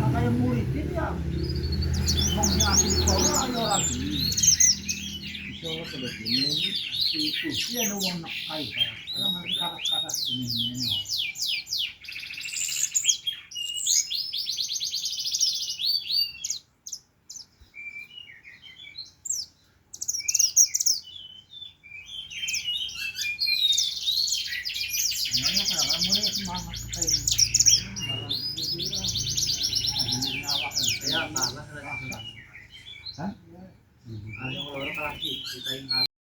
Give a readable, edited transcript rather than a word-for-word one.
Kaya murid din yan. Kung nyasin ko, ayaw lagi. Isa ko pala din. Ito, siya nawang nakay ba? Alam mo, karas-karas din niya. Ano kaya kaya muna yung sumangat ka tayo. Kaya, para sa lahat. Ha? Ano yung oras kasi, kita yung